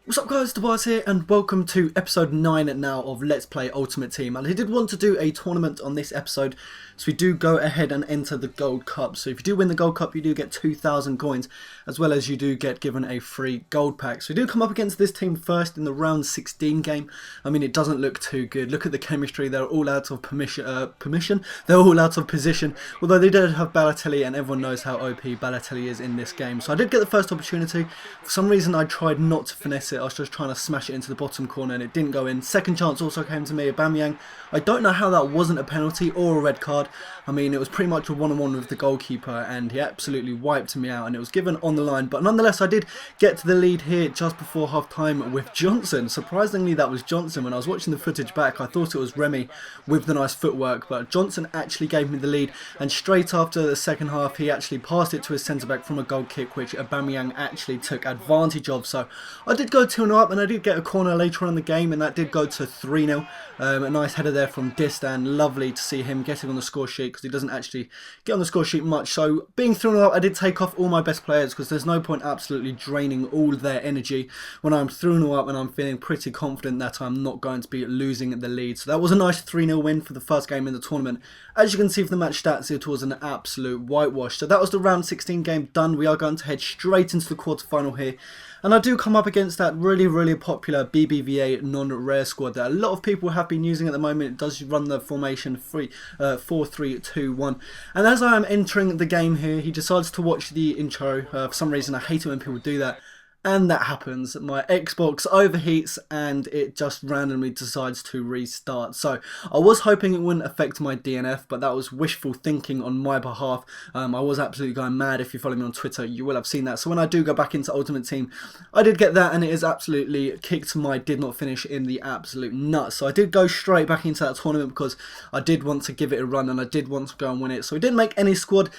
What's up guys, Tobias here and welcome to episode 9 now of Let's Play Ultimate Team. And I did want to do a tournament on this episode, so we do go ahead and enter the Gold Cup. So if you do win the Gold Cup, you do get 2,000 coins, as well as you do get given a free gold pack. So we do come up against this team first in the round 16 game. I mean, it doesn't look too good. Look at the chemistry, they're all out of they're all out of position. Although they did have Balotelli, and everyone knows how OP Balotelli is in this game. So I did get the first opportunity. For some reason I tried not to finesse it. I was just trying to smash it into the bottom corner and it didn't go in. Second chance also came to me, Aubameyang. I don't know how that wasn't a penalty or a red card. I mean, it was pretty much a one-on-one with the goalkeeper and he absolutely wiped me out and it was given on the line. But nonetheless, I did get to the lead here just before half-time with Johnson. Surprisingly, that was Johnson. When I was watching the footage back, I thought it was Remy with the nice footwork, but Johnson actually gave me the lead, and straight after the second half, he actually passed it to his centre-back from a goal kick, which Aubameyang actually took advantage of. So I did go 2-0 up, and I did get a corner later on in the game, and that did go to 3-0. A nice header there from Distan. Lovely to see him getting on the score sheet, because he doesn't actually get on the score sheet much. So being 3-0 up, I did take off all my best players, because there's no point absolutely draining all their energy when I'm 3-0 up and I'm feeling pretty confident that I'm not going to be losing the lead. So that was a nice 3-0 win for the first game in the tournament. As you can see from the match stats, it was an absolute whitewash. So that was the round 16 game done. We are going to head straight into the quarterfinal here. And I do come up against that really popular BBVA non-rare squad that a lot of people have been using at the moment. It does run the formation 4-3-2-1. And as I am entering the game here, he decides to watch the intro. For some reason, I hate it when people do that. And that happens. My Xbox overheats and it just randomly decides to restart. So I was hoping it wouldn't affect my DNF, but that was wishful thinking on my behalf. I was absolutely going mad. If you follow me on Twitter, you will have seen that. So when I do go back into Ultimate Team, I did get that, and it is absolutely kicked my did not finish in the absolute nuts. So I did go straight back into that tournament because I did want to give it a run and I did want to go and win it. So we didn't make any squad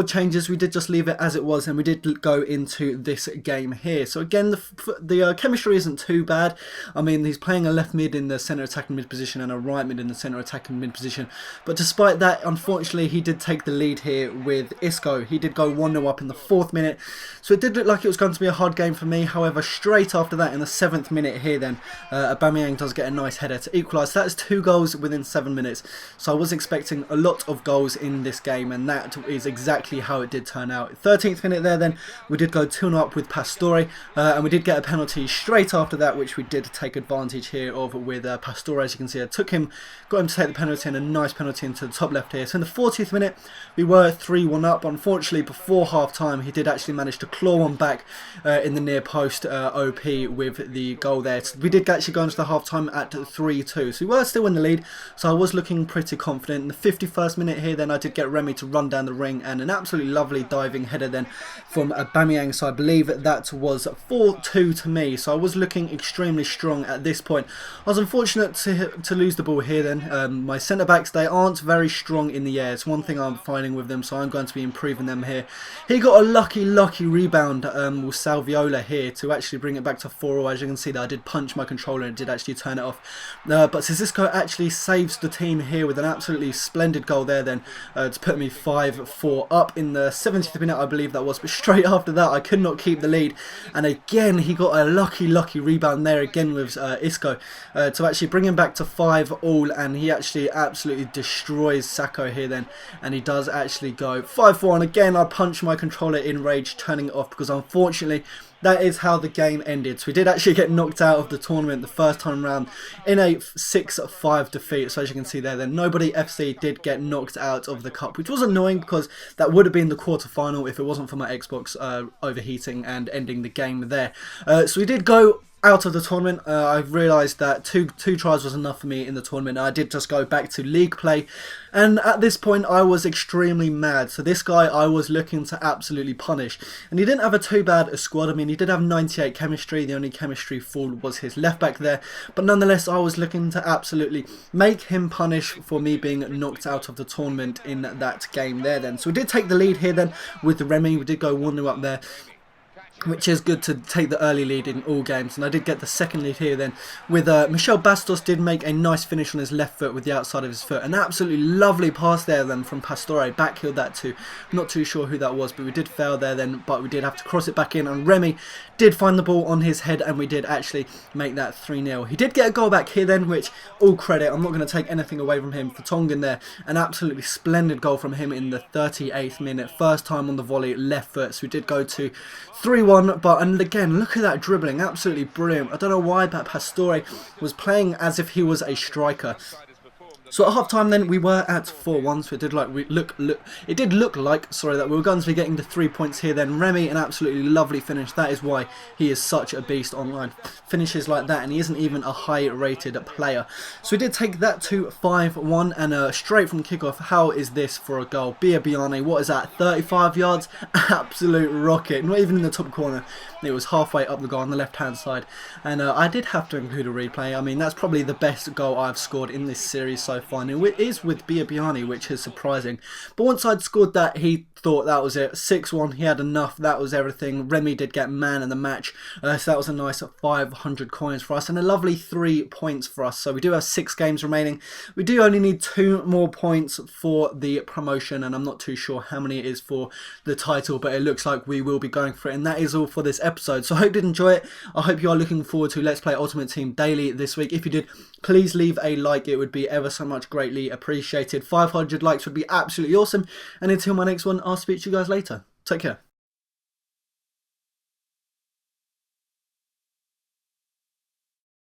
changes. We did just leave it as it was, and we did go into this game here. So again, the chemistry isn't too bad. I mean, he's playing a left mid in the centre attacking mid position and a right mid in the centre attacking mid position. But despite that, unfortunately, he did take the lead here with Isco. He did go 1-0 up in the 4th minute. So it did look like it was going to be a hard game for me. However, straight after that, in the 7th minute here then, Aubameyang does get a nice header to equalise. That is 2 goals within 7 minutes. So I was expecting a lot of goals in this game, and that is exactly how it did turn out. 13th minute there then, we did go 2-0 up with Pastore, and we did get a penalty straight after that, which we did take advantage here of with Pastore. As you can see, I got him to take the penalty, and a nice penalty into the top left here. So in the 40th minute, we were 3-1 up. Unfortunately, before half time, he did actually manage to claw one back in the near post, OP with the goal there. So we did actually go into the half time at 3-2. So we were still in the lead, so I was looking pretty confident. In the 51st minute here, then I did get Remy to run down the ring, and an absolutely lovely diving header then from Aubameyang. So I believe that was 4-2 to me, so I was looking extremely strong at this point. I was unfortunate to lose the ball here then. My centre-backs, they aren't very strong in the air. It's one thing I'm finding with them, so I'm going to be improving them here. He got a lucky rebound with Salviola here to actually bring it back to 4-0. As you can see, that I did punch my controller and it did actually turn it off. But Sissoko actually saves the team here with an absolutely splendid goal there then, to put me 5-4 up in the 70th minute, I believe that was. But straight after that, I could not keep the lead, and again he got a lucky rebound there again with Isco to actually bring him back to 5-all, and he actually absolutely destroys Sacco here then, and he does actually go 5-4, and again I punch my controller in rage, turning it off, because unfortunately that is how the game ended. So we did actually get knocked out of the tournament the first time round in a 6-5 defeat. So as you can see there, then Nobody FC did get knocked out of the cup, which was annoying because that would have been the quarterfinal if it wasn't for my Xbox overheating and ending the game there. So we did go out of the tournament. I realised that two tries was enough for me in the tournament. I did just go back to league play, and at this point I was extremely mad. So this guy I was looking to absolutely punish, and he didn't have too bad a squad. I mean, he did have 98 chemistry. The only chemistry fall was his left back there, but nonetheless I was looking to absolutely make him punish for me being knocked out of the tournament in that game there then. So we did take the lead here then with Remy. We did go 1-0 up there. which is good to take the early lead in all games. And I did get the second lead here then with Michel Bastos did make a nice finish on his left foot with the outside of his foot. An absolutely lovely pass there then from Pastore, backheeled that too. Not too sure who that was, but we did fail there then, but we did have to cross it back in, and Remy did find the ball on his head, and we did actually make that 3-0. He did get a goal back here then, which all credit, I'm not going to take anything away from him. For Tongan there, an absolutely splendid goal from him in the 38th minute, first time on the volley, left foot, so we did go to 3-1. But, and again, look at that dribbling, absolutely brilliant. I don't know why, but Pastore was playing as if he was a striker. So at half time then we were at 4-1, so it did look like that we were going to be getting the 3 points here then. Remy, an absolutely lovely finish. That is why he is such a beast online. Finishes like that, and he isn't even a high rated player. So we did take that to 5-1, and straight from kickoff. How is this for a goal? Biabiani, what is that, 35 yards? Absolute rocket, not even in the top corner. It was halfway up the goal on the left hand side, and I did have to include a replay. I mean, that's probably the best goal I've scored in this series so far, and it is with Biabiani, which is surprising. But once I'd scored that, he thought that was it. 6-1, he had enough, that was everything. Remy did get man of the match, so that was a nice 500 coins for us, and a lovely 3 points for us. So we do have 6 games remaining. We do only need 2 more points for the promotion, and I'm not too sure how many it is for the title, but it looks like we will be going for it. And that is all for this episode. So I hope you did enjoy it. I hope you are looking forward to Let's Play Ultimate Team daily this week. If you did, please leave a like. It would be ever so much greatly appreciated. 500 likes would be absolutely awesome. And until my next one, I'll speak to you guys later. Take care.